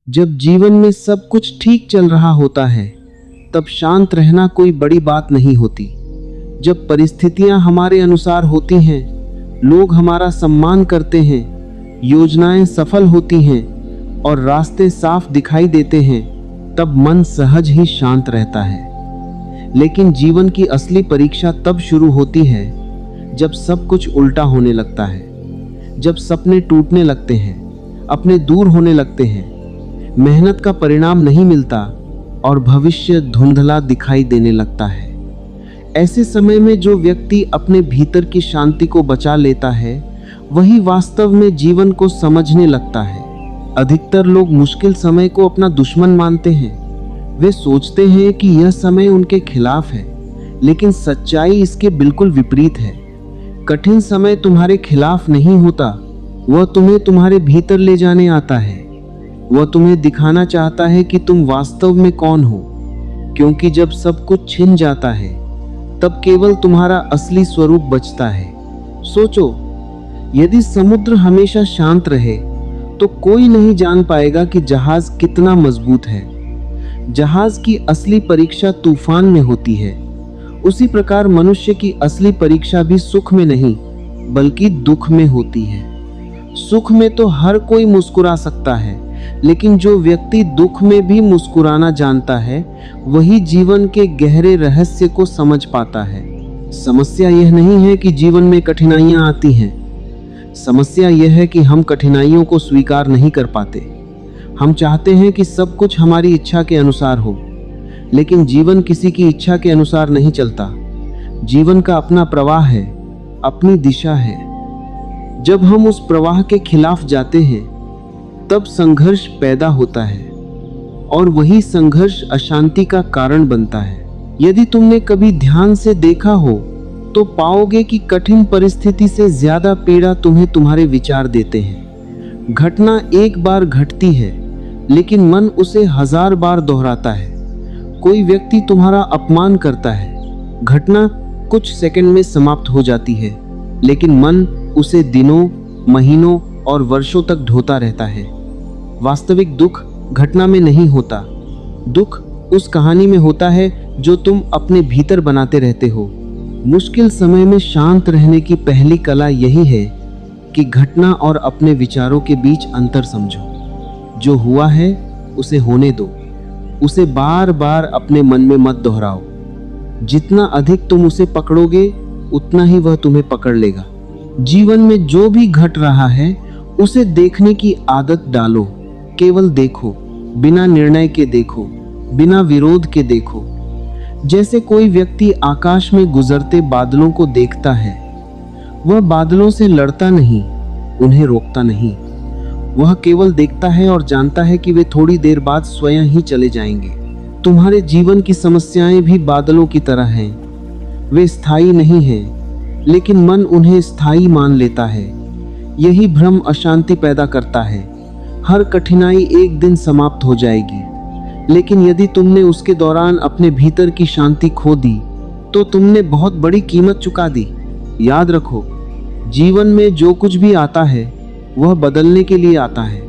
जब जीवन में सब कुछ ठीक चल रहा होता है तब शांत रहना कोई बड़ी बात नहीं होती। जब परिस्थितियां हमारे अनुसार होती हैं, लोग हमारा सम्मान करते हैं, योजनाएं सफल होती हैं और रास्ते साफ दिखाई देते हैं, तब मन सहज ही शांत रहता है। लेकिन जीवन की असली परीक्षा तब शुरू होती है जब सब कुछ उल्टा होने लगता है, जब सपने टूटने लगते हैं, अपने दूर होने लगते हैं, मेहनत का परिणाम नहीं मिलता और भविष्य धुंधला दिखाई देने लगता है। ऐसे समय में जो व्यक्ति अपने भीतर की शांति को बचा लेता है, वही वास्तव में जीवन को समझने लगता है। अधिकतर लोग मुश्किल समय को अपना दुश्मन मानते हैं। वे सोचते हैं कि यह समय उनके खिलाफ है, लेकिन सच्चाई इसके बिल्कुल विपरीत है। कठिन समय तुम्हारे खिलाफ नहीं होता, वह तुम्हें तुम्हारे भीतर ले जाने आता है। वह तुम्हें दिखाना चाहता है कि तुम वास्तव में कौन हो, क्योंकि जब सब कुछ छिन जाता है तब केवल तुम्हारा असली स्वरूप बचता है। सोचो, यदि समुद्र हमेशा शांत रहे तो कोई नहीं जान पाएगा कि जहाज कितना मजबूत है। जहाज की असली परीक्षा तूफान में होती है। उसी प्रकार मनुष्य की असली परीक्षा भी सुख में नहीं बल्कि दुख में होती है। सुख में तो हर कोई मुस्कुरा सकता है, लेकिन जो व्यक्ति दुख में भी मुस्कुराना जानता है, वही जीवन के गहरे रहस्य को समझ पाता है। समस्या यह नहीं है कि जीवन में कठिनाइयां आती हैं। समस्या यह है कि हम कठिनाइयों को स्वीकार नहीं कर पाते। हम चाहते हैं कि सब कुछ हमारी इच्छा के अनुसार हो, लेकिन जीवन किसी की इच्छा के अनुसार नहीं चलता। जीवन का अपना प्रवाह है, अपनी दिशा है। जब हम उस प्रवाह के खिलाफ जाते हैं तब संघर्ष पैदा होता है, और वही संघर्ष अशांति का कारण बनता है। यदि तुमने कभी ध्यान से देखा हो तो पाओगे कि कठिन परिस्थिति से ज्यादा पीड़ा तुम्हें तुम्हारे विचार देते हैं। घटना एक बार घटती है, लेकिन मन उसे 1000 बार दोहराता है। कोई व्यक्ति तुम्हारा अपमान करता है, घटना कुछ सेकंड में समाप्त हो जाती है, लेकिन मन उसे दिनों, महीनों और वर्षों तक ढोता रहता है। वास्तविक दुख घटना में नहीं होता, दुख उस कहानी में होता है जो तुम अपने भीतर बनाते रहते हो। मुश्किल समय में शांत रहने की पहली कला यही है कि घटना और अपने विचारों के बीच अंतर समझो। जो हुआ है उसे होने दो, उसे बार बार अपने मन में मत दोहराओ। जितना अधिक तुम उसे पकड़ोगे, उतना ही वह तुम्हें पकड़ लेगा। जीवन में जो भी घट रहा है उसे देखने की आदत डालो। केवल देखो, बिना निर्णय के देखो, बिना विरोध के देखो। जैसे कोई व्यक्ति आकाश में गुजरते बादलों को देखता है, वह बादलों से लड़ता नहीं, उन्हें रोकता नहीं। वह केवल देखता है और जानता है कि वे थोड़ी देर बाद स्वयं ही चले जाएंगे। तुम्हारे जीवन की समस्याएं भी बादलों की तरह हैं। वे स्थायी नहीं हैं, लेकिन मन उन्हें स्थायी मान लेता है। यही भ्रम अशांति पैदा करता है। हर कठिनाई एक दिन समाप्त हो जाएगी, लेकिन यदि तुमने उसके दौरान अपने भीतर की शांति खो दी तो तुमने बहुत बड़ी कीमत चुका दी। याद रखो, जीवन में जो कुछ भी आता है वह बदलने के लिए आता है।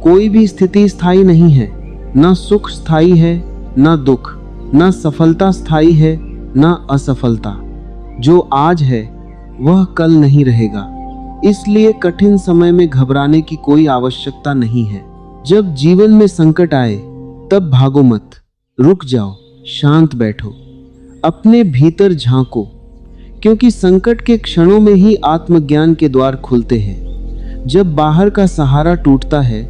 कोई भी स्थिति स्थायी नहीं है। न सुख स्थायी है, न दुख, न सफलता स्थायी है, न असफलता। जो आज है वह कल नहीं रहेगा। इसलिए कठिन समय में घबराने की कोई आवश्यकता नहीं है। जब जीवन में संकट आए तब भागो मत, रुक जाओ, शांत बैठो, अपने भीतर झांको, क्योंकि संकट के क्षणों में ही आत्मज्ञान के द्वार खुलते हैं। जब बाहर का सहारा टूटता है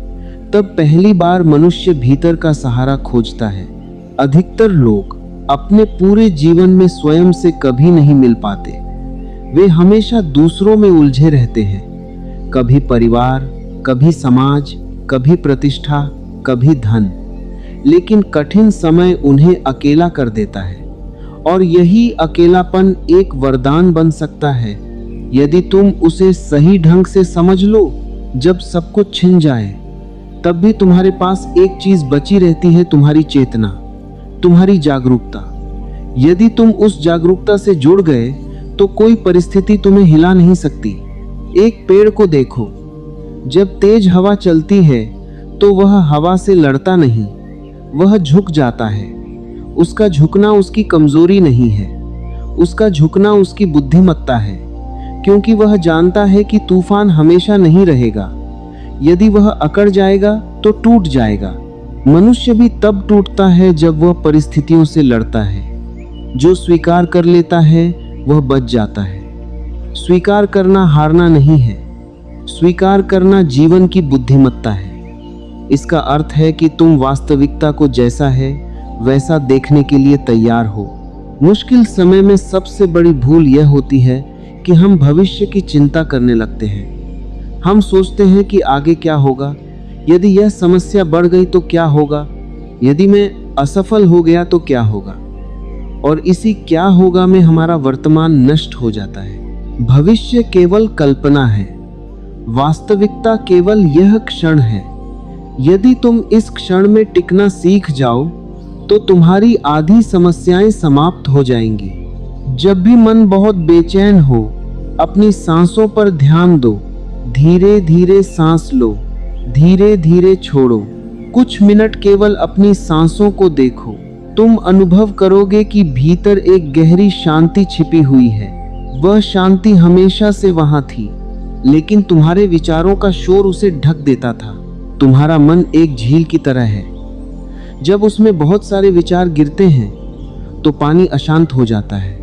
तब पहली बार मनुष्य भीतर का सहारा खोजता है। अधिकतर लोग अपने पूरे जीवन में स्वयं से कभी नहीं मिल पाते। वे हमेशा दूसरों में उलझे रहते हैं, कभी परिवार, कभी समाज, कभी प्रतिष्ठा, कभी धन। लेकिन कठिन समय उन्हें अकेला कर देता है, और यही अकेलापन एक वरदान बन सकता है यदि तुम उसे सही ढंग से समझ लो। जब सब कुछ छिन जाए तब भी तुम्हारे पास एक चीज बची रहती है, तुम्हारी चेतना, तुम्हारी जागरूकता। यदि तुम उस जागरूकता से जुड़ गए तो कोई परिस्थिति तुम्हें हिला नहीं सकती। एक पेड़ को देखो, जब तेज हवा चलती है तो वह हवा से लड़ता नहीं, वह झुक जाता है। उसका झुकना उसकी कमजोरी नहीं है, उसका झुकना उसकी बुद्धिमत्ता है, क्योंकि वह जानता है कि तूफान हमेशा नहीं रहेगा। यदि वह अकड़ जाएगा तो टूट जाएगा। मनुष्य भी तब टूटता है जब वह परिस्थितियों से लड़ता है। जो स्वीकार कर लेता है वह बच जाता है। स्वीकार करना हारना नहीं है, स्वीकार करना जीवन की बुद्धिमत्ता है। इसका अर्थ है कि तुम वास्तविकता को जैसा है वैसा देखने के लिए तैयार हो। मुश्किल समय में सबसे बड़ी भूल यह होती है कि हम भविष्य की चिंता करने लगते हैं। हम सोचते हैं कि आगे क्या होगा, यदि यह समस्या बढ़ गई तो क्या होगा, यदि मैं असफल हो गया तो क्या होगा, और इसी क्या होगा में हमारा वर्तमान नष्ट हो जाता है। भविष्य केवल कल्पना है, वास्तविकता केवल यह क्षण है। यदि तुम इस क्षण में टिकना सीख जाओ तो तुम्हारी आधी समस्याएं समाप्त हो जाएंगी। जब भी मन बहुत बेचैन हो, अपनी सांसों पर ध्यान दो। धीरे धीरे सांस लो, धीरे धीरे छोड़ो। कुछ मिनट केवल अपनी सांसों को देखो। तुम अनुभव करोगे कि भीतर एक गहरी शांति छिपी हुई है। वह शांति हमेशा से वहां थी, लेकिन तुम्हारे विचारों का शोर उसे ढक देता था। तुम्हारा मन एक झील की तरह है। जब उसमें बहुत सारे विचार गिरते हैं तो पानी अशांत हो जाता है,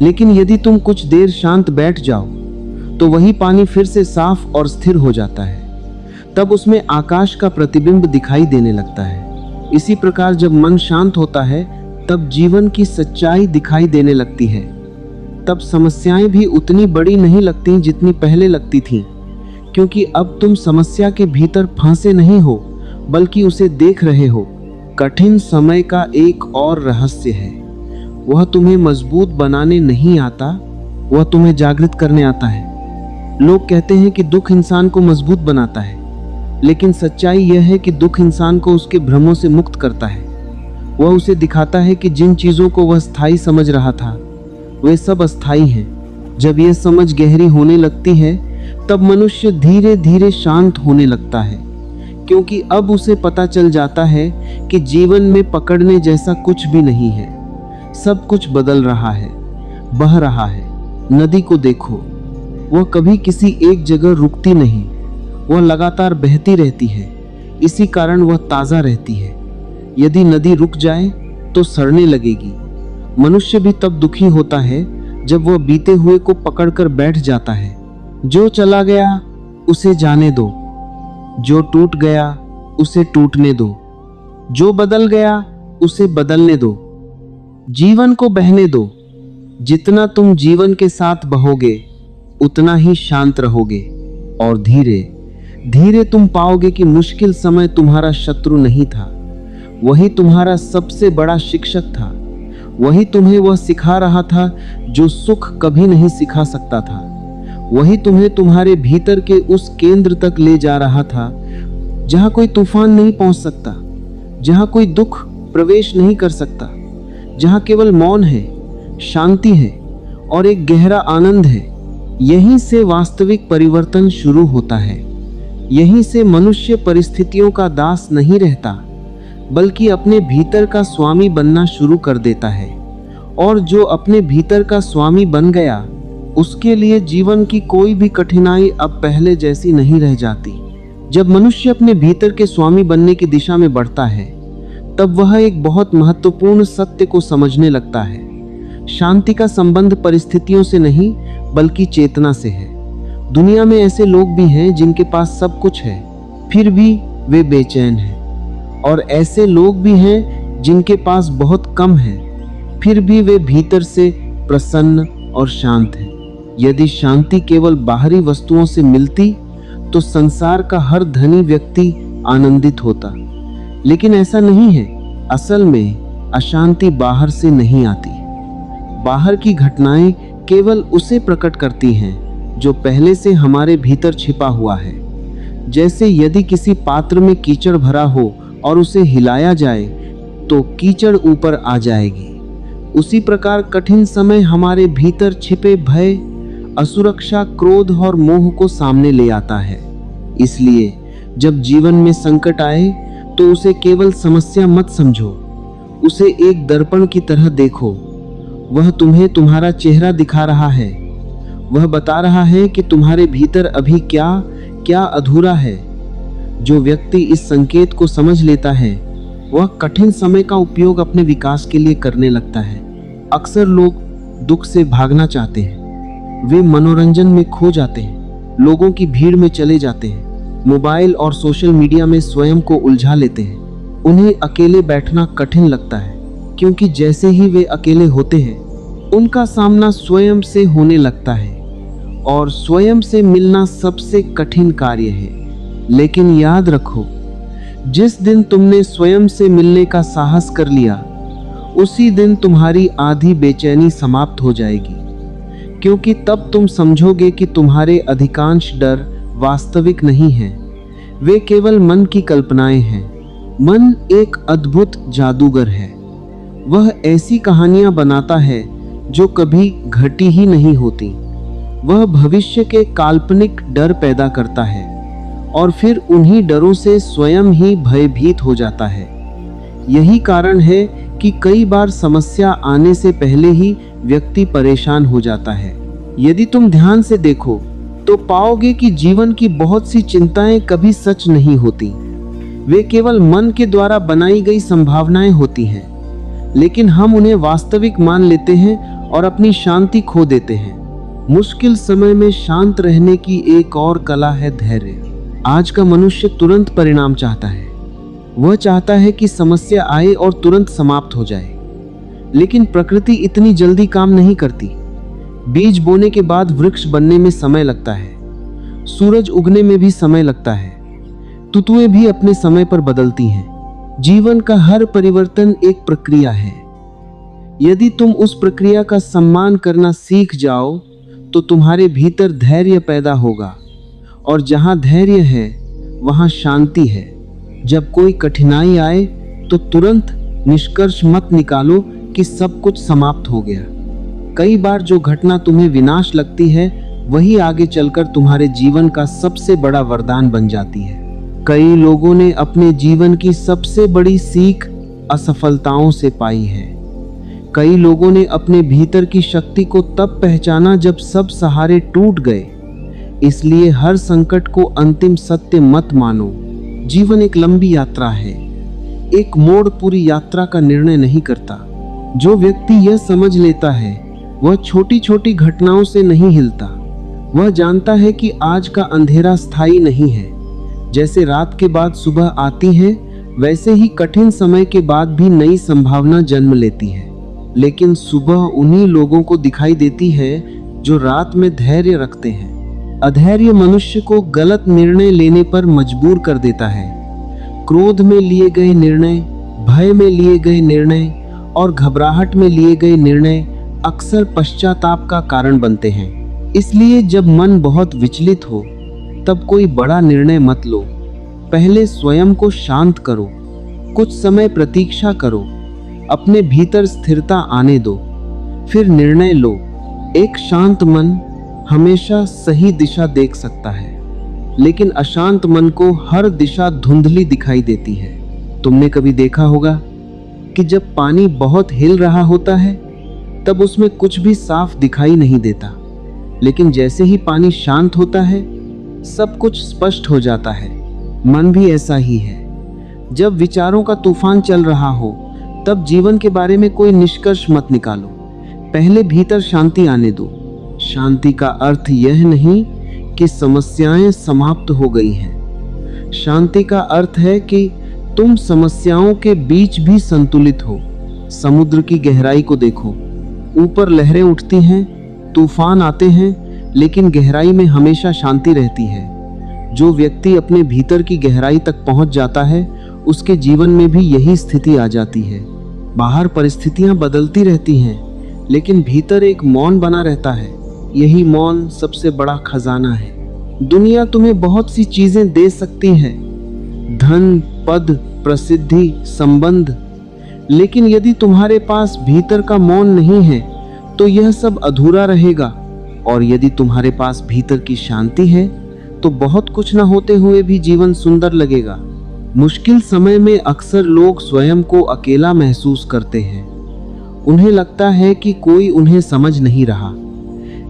लेकिन यदि तुम कुछ देर शांत बैठ जाओ तो वही पानी फिर से साफ और स्थिर हो जाता है। तब उसमें आकाश का प्रतिबिंब दिखाई देने लगता है। इसी प्रकार जब मन शांत होता है तब जीवन की सच्चाई दिखाई देने लगती है। तब समस्याएं भी उतनी बड़ी नहीं लगती जितनी पहले लगती थीं, क्योंकि अब तुम समस्या के भीतर फंसे नहीं हो, बल्कि उसे देख रहे हो। कठिन समय का एक और रहस्य है, वह तुम्हें मजबूत बनाने नहीं आता, वह तुम्हें जागृत करने आता है। लोग कहते हैं कि दुख इंसान को मजबूत बनाता है, लेकिन सच्चाई यह है कि दुख इंसान को उसके भ्रमों से मुक्त करता है। वह उसे दिखाता है कि जिन चीज़ों को वह स्थायी समझ रहा था वे सब अस्थायी हैं। जब यह समझ गहरी होने लगती है तब मनुष्य धीरे धीरे शांत होने लगता है, क्योंकि अब उसे पता चल जाता है कि जीवन में पकड़ने जैसा कुछ भी नहीं है। सब कुछ बदल रहा है, बह रहा है। नदी को देखो, वह कभी किसी एक जगह रुकती नहीं, वह लगातार बहती रहती है। इसी कारण वह ताज़ा रहती है। यदि नदी रुक जाए तो सड़ने लगेगी। मनुष्य भी तब दुखी होता है जब वह बीते हुए को पकड़कर बैठ जाता है। जो चला गया उसे जाने दो, जो टूट गया उसे टूटने दो, जो बदल गया उसे बदलने दो। जीवन को बहने दो। जितना तुम जीवन के साथ बहोगे उतना ही शांत रहोगे, और धीरे धीरे तुम पाओगे कि मुश्किल समय तुम्हारा शत्रु नहीं था, वही तुम्हारा सबसे बड़ा शिक्षक था। वही तुम्हें वह सिखा रहा था जो सुख कभी नहीं सिखा सकता था। वही तुम्हें तुम्हारे भीतर के उस केंद्र तक ले जा रहा था जहां कोई तूफान नहीं पहुंच सकता, जहां कोई दुख प्रवेश नहीं कर सकता, जहां केवल मौन है, शांति है और एक गहरा आनंद है। यहीं से वास्तविक परिवर्तन शुरू होता है। यहीं से मनुष्य परिस्थितियों का दास नहीं रहता, बल्कि अपने भीतर का स्वामी बनना शुरू कर देता है। और जो अपने भीतर का स्वामी बन गया, उसके लिए जीवन की कोई भी कठिनाई अब पहले जैसी नहीं रह जाती। जब मनुष्य अपने भीतर के स्वामी बनने की दिशा में बढ़ता है, तब वह एक बहुत महत्वपूर्ण सत्य को समझने लगता है। शांति का संबंध परिस्थितियों से नहीं, बल्कि चेतना से है। दुनिया में ऐसे लोग भी हैं जिनके पास सब कुछ है, फिर भी वे बेचैन हैं, और ऐसे लोग भी हैं जिनके पास बहुत कम है, फिर भी वे भीतर से प्रसन्न और शांत हैं। यदि शांति केवल बाहरी वस्तुओं से मिलती तो संसार का हर धनी व्यक्ति आनंदित होता, लेकिन ऐसा नहीं है। असल में अशांति बाहर से नहीं आती। बाहर की घटनाएं केवल उसे प्रकट करती हैं जो पहले से हमारे भीतर छिपा हुआ है। जैसे यदि किसी पात्र में कीचड़ भरा हो और उसे हिलाया जाए तो कीचड़ ऊपर आ जाएगी। उसी प्रकार कठिन समय हमारे भीतर छिपे भय, असुरक्षा, क्रोध और मोह को सामने ले आता है। इसलिए जब जीवन में संकट आए तो उसे केवल समस्या मत समझो, उसे एक दर्पण की तरह देखो। वह तुम्हें तुम्हारा चेहरा दिखा रहा है, वह बता रहा है कि तुम्हारे भीतर अभी क्या क्या अधूरा है। जो व्यक्ति इस संकेत को समझ लेता है वह कठिन समय का उपयोग अपने विकास के लिए करने लगता है। अक्सर लोग दुख से भागना चाहते हैं, वे मनोरंजन में खो जाते हैं, लोगों की भीड़ में चले जाते हैं, मोबाइल और सोशल मीडिया में स्वयं को उलझा लेते हैं। उन्हें अकेले बैठना कठिन लगता है, क्योंकि जैसे ही वे अकेले होते हैं उनका सामना स्वयं से होने लगता है, और स्वयं से मिलना सबसे कठिन कार्य है। लेकिन याद रखो, जिस दिन तुमने स्वयं से मिलने का साहस कर लिया, उसी दिन तुम्हारी आधी बेचैनी समाप्त हो जाएगी, क्योंकि तब तुम समझोगे कि तुम्हारे अधिकांश डर वास्तविक नहीं हैं, वे केवल मन की कल्पनाएं हैं। मन एक अद्भुत जादूगर है, वह ऐसी कहानियां बनाता है जो कभी घटी ही नहीं होती। वह भविष्य के काल्पनिक डर पैदा करता है और फिर उन्हीं डरों से स्वयं ही भयभीत हो जाता है। यही कारण है कि कई बार समस्या आने से पहले ही व्यक्ति परेशान हो जाता है। यदि तुम ध्यान से देखो तो पाओगे कि जीवन की बहुत सी चिंताएं कभी सच नहीं होती, वे केवल मन के द्वारा बनाई गई संभावनाएं होती हैं, लेकिन हम उन्हें वास्तविक मान लेते हैं और अपनी शांति खो देते हैं। मुश्किल समय में शांत रहने की एक और कला है धैर्य। आज का मनुष्य तुरंत परिणाम चाहता है, वह चाहता है कि समस्या आए और तुरंत समाप्त हो जाए, लेकिन प्रकृति इतनी जल्दी काम नहीं करती। बीज बोने के बाद वृक्ष बनने में समय लगता है, सूरज उगने में भी समय लगता है, ऋतुएं भी अपने समय पर बदलती हैं। जीवन का हर परिवर्तन एक प्रक्रिया है। यदि तुम उस प्रक्रिया का सम्मान करना सीख जाओ तो तुम्हारे भीतर धैर्य पैदा होगा, और जहां धैर्य है वहां शांति है। जब कोई कठिनाई आए तो तुरंत निष्कर्ष मत निकालो कि सब कुछ समाप्त हो गया। कई बार जो घटना तुम्हें विनाश लगती है वही आगे चलकर तुम्हारे जीवन का सबसे बड़ा वरदान बन जाती है। कई लोगों ने अपने जीवन की सबसे बड़ी सीख असफलताओं से पाई है। कई लोगों ने अपने भीतर की शक्ति को तब पहचाना जब सब सहारे टूट गए। इसलिए हर संकट को अंतिम सत्य मत मानो। जीवन एक लंबी यात्रा है, एक मोड़ पूरी यात्रा का निर्णय नहीं करता। जो व्यक्ति यह समझ लेता है वह छोटी छोटी घटनाओं से नहीं हिलता। वह जानता है कि आज का अंधेरा स्थायी नहीं है। जैसे रात के बाद सुबह आती है, वैसे ही कठिन समय के बाद भी नई संभावना जन्म लेती है। लेकिन सुबह उन्हीं लोगों को दिखाई देती है जो रात में धैर्य रखते हैं। अधैर्य मनुष्य को गलत निर्णय लेने पर मजबूर कर देता है। क्रोध में लिए गए निर्णय, भय में लिए गए निर्णय और घबराहट में लिए गए निर्णय अक्सर पश्चाताप का कारण बनते हैं। इसलिए जब मन बहुत विचलित हो तब कोई बड़ा निर्णय मत लो। पहले स्वयं को शांत करो, कुछ समय प्रतीक्षा करो, अपने भीतर स्थिरता आने दो, फिर निर्णय लो। एक शांत मन हमेशा सही दिशा देख सकता है, लेकिन अशांत मन को हर दिशा धुंधली दिखाई देती है। तुमने कभी देखा होगा कि जब पानी बहुत हिल रहा होता है तब उसमें कुछ भी साफ दिखाई नहीं देता, लेकिन जैसे ही पानी शांत होता है सब कुछ स्पष्ट हो जाता है। मन भी ऐसा ही है। जब विचारों का तूफान चल रहा हो तब जीवन के बारे में कोई निष्कर्ष मत निकालो, पहले भीतर शांति आने दो। शांति का अर्थ यह नहीं कि समस्याएं समाप्त हो गई हैं। शांति का अर्थ है कि तुम समस्याओं के बीच भी संतुलित हो। समुद्र की गहराई को देखो, ऊपर लहरें उठती हैं, तूफान आते हैं, लेकिन गहराई में हमेशा शांति रहती है। जो व्यक्ति अपने भीतर की गहराई तक पहुंच जाता है उसके जीवन में भी यही स्थिति आ जाती है। बाहर परिस्थितियां बदलती रहती हैं, लेकिन भीतर एक मौन बना रहता है। यही मौन सबसे बड़ा खजाना है। दुनिया तुम्हें बहुत सी चीजें दे सकती है, धन, पद, प्रसिद्धि, संबंध, लेकिन यदि तुम्हारे पास भीतर का मौन नहीं है तो यह सब अधूरा रहेगा। और यदि तुम्हारे पास भीतर की शांति है तो बहुत कुछ न होते हुए भी जीवन सुंदर लगेगा। मुश्किल समय में अक्सर लोग स्वयं को अकेला महसूस करते हैं। उन्हें लगता है कि कोई उन्हें समझ नहीं रहा,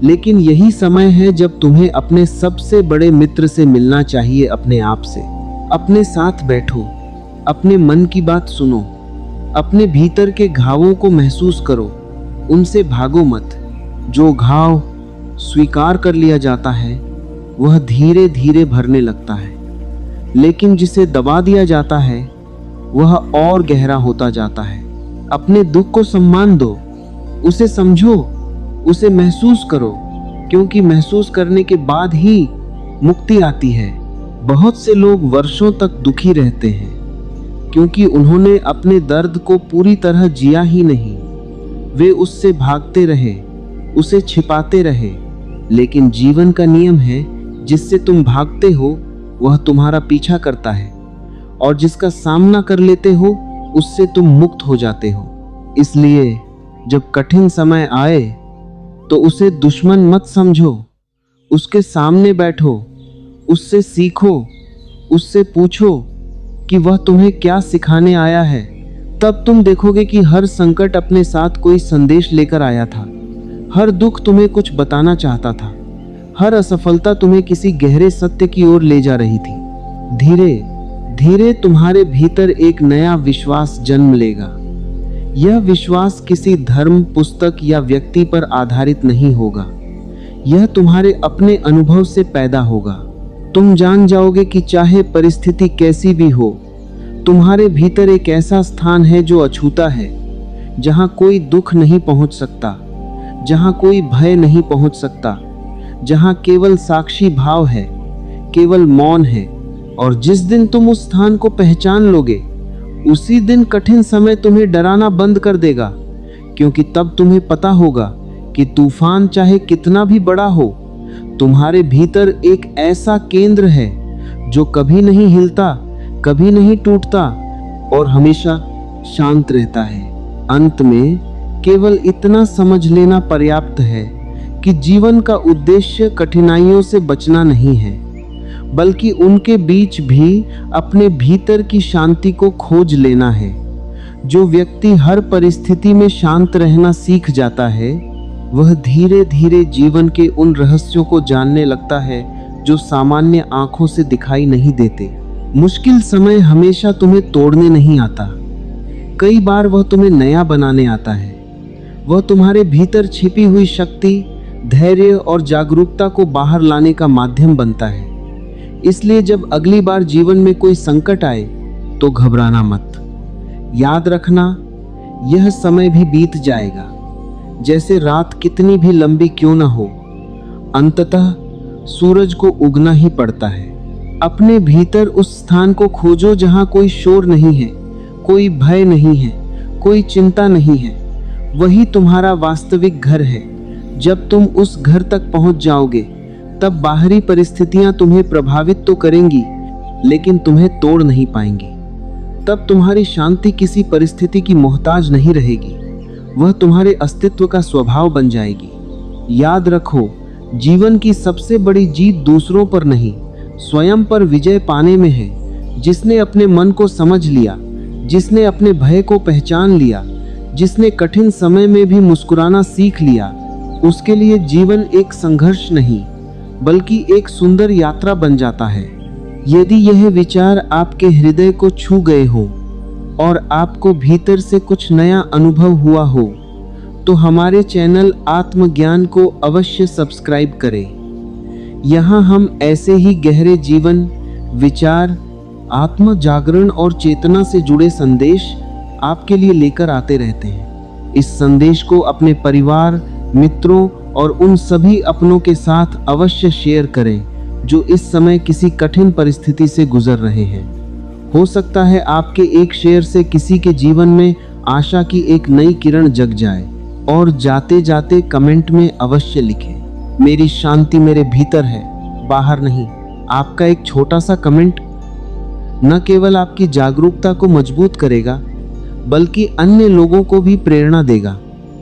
लेकिन यही समय है जब तुम्हें अपने सबसे बड़े मित्र से मिलना चाहिए। अपने आप से, अपने साथ बैठो, अपने मन की बात सुनो, अपने भीतर के घावों को महसूस करो, उनसे भागो मत। जो घाव स्वीकार कर लिया जाता है वह धीरे धीरे भरने लगता है, लेकिन जिसे दबा दिया जाता है वह और गहरा होता जाता है। अपने दुख को सम्मान दो, उसे समझो, उसे महसूस करो, क्योंकि महसूस करने के बाद ही मुक्ति आती है। बहुत से लोग वर्षों तक दुखी रहते हैं क्योंकि उन्होंने अपने दर्द को पूरी तरह जिया ही नहीं। वे उससे भागते रहे, उसे छिपाते रहे। लेकिन जीवन का नियम है, जिससे तुम भागते हो वह तुम्हारा पीछा करता है, और जिसका सामना कर लेते हो उससे तुम मुक्त हो जाते हो। इसलिए जब कठिन समय आए तो उसे दुश्मन मत समझो, उसके सामने बैठो, उससे सीखो, उससे पूछो कि वह तुम्हें क्या सिखाने आया है। तब तुम देखोगे कि हर संकट अपने साथ कोई संदेश लेकर आया था। हर दुख तुम्हें कुछ बताना चाहता था। हर असफलता तुम्हें किसी गहरे सत्य की ओर ले जा रही थी। धीरे धीरे तुम्हारे भीतर एक नया विश्वास जन्म लेगा। यह विश्वास किसी धर्म, पुस्तक या व्यक्ति पर आधारित नहीं होगा। यह तुम्हारे अपने अनुभव से पैदा होगा। तुम जान जाओगे कि चाहे परिस्थिति कैसी भी हो, तुम्हारे भीतर एक ऐसा स्थान है जो अछूता है, जहां कोई दुख नहीं पहुंच सकता, जहां कोई भय नहीं पहुंच सकता, जहां केवल साक्षी भाव है, केवल मौन है। और जिस दिन तुम उस स्थान को पहचान लोगे, उसी दिन कठिन समय तुम्हें डराना बंद कर देगा, क्योंकि तब तुम्हें पता होगा कि तूफान चाहे कितना भी बड़ा हो, तुम्हारे भीतर एक ऐसा केंद्र है जो कभी नहीं हिलता, कभी नहीं टूटता और हमेशा शांत रहता है। अंत में केवल इतना समझ लेना पर्याप्त है कि जीवन का उद्देश्य कठिनाइयों से बचना नहीं है, बल्कि उनके बीच भी अपने भीतर की शांति को खोज लेना है। जो व्यक्ति हर परिस्थिति में शांत रहना सीख जाता है, वह धीरे धीरे जीवन के उन रहस्यों को जानने लगता है जो सामान्य आंखों से दिखाई नहीं देते। मुश्किल समय हमेशा तुम्हें तोड़ने नहीं आता, कई बार वह तुम्हें नया बनाने आता है। वह तुम्हारे भीतर छिपी हुई शक्ति, धैर्य और जागरूकता को बाहर लाने का माध्यम बनता है। इसलिए जब अगली बार जीवन में कोई संकट आए तो घबराना मत। याद रखना, यह समय भी बीत जाएगा। जैसे रात कितनी भी लंबी क्यों ना हो, अंततः सूरज को उगना ही पड़ता है। अपने भीतर उस स्थान को खोजो जहां कोई शोर नहीं है, कोई भय नहीं है, कोई चिंता नहीं है। वही तुम्हारा वास्तविक घर है। जब तुम उस घर तक पहुंच जाओगे, तब बाहरी परिस्थितियां तुम्हें प्रभावित तो करेंगी, लेकिन तुम्हें तोड़ नहीं पाएंगी। तब तुम्हारी शांति किसी परिस्थिति की मोहताज नहीं रहेगी, वह तुम्हारे अस्तित्व का स्वभाव बन जाएगी। याद रखो, जीवन की सबसे बड़ी जीत दूसरों पर नहीं, स्वयं पर विजय पाने में है। जिसने अपने मन को समझ लिया, जिसने अपने भय को पहचान लिया, जिसने कठिन समय में भी मुस्कुराना सीख लिया, उसके लिए जीवन एक संघर्ष नहीं, बल्कि एक सुंदर यात्रा बन जाता है। यदि यह विचार आपके हृदय को छू गए हो और आपको भीतर से कुछ नया अनुभव हुआ हो, तो हमारे चैनल आत्मज्ञान को अवश्य सब्सक्राइब करें। यहाँ हम ऐसे ही गहरे जीवन, विचार, आत्म जागरण और चेतना से जुड़े संदेश आपके लिए लेकर आते रहते हैं। इस संदेश को अपने परिवार, मित्रों और उन सभी अपनों के साथ अवश्य शेयर करें जो इस समय किसी कठिन परिस्थिति से गुजर रहे हैं। हो सकता है आपके एक शेयर से किसी के जीवन में आशा की एक नई किरण जग जाए। और जाते जाते कमेंट में अवश्य लिखें, मेरी शांति मेरे भीतर है, बाहर नहीं। आपका एक छोटा सा कमेंट न केवल आपकी जागरूकता को मजबूत करेगा, बल्कि अन्य लोगों को भी प्रेरणा देगा।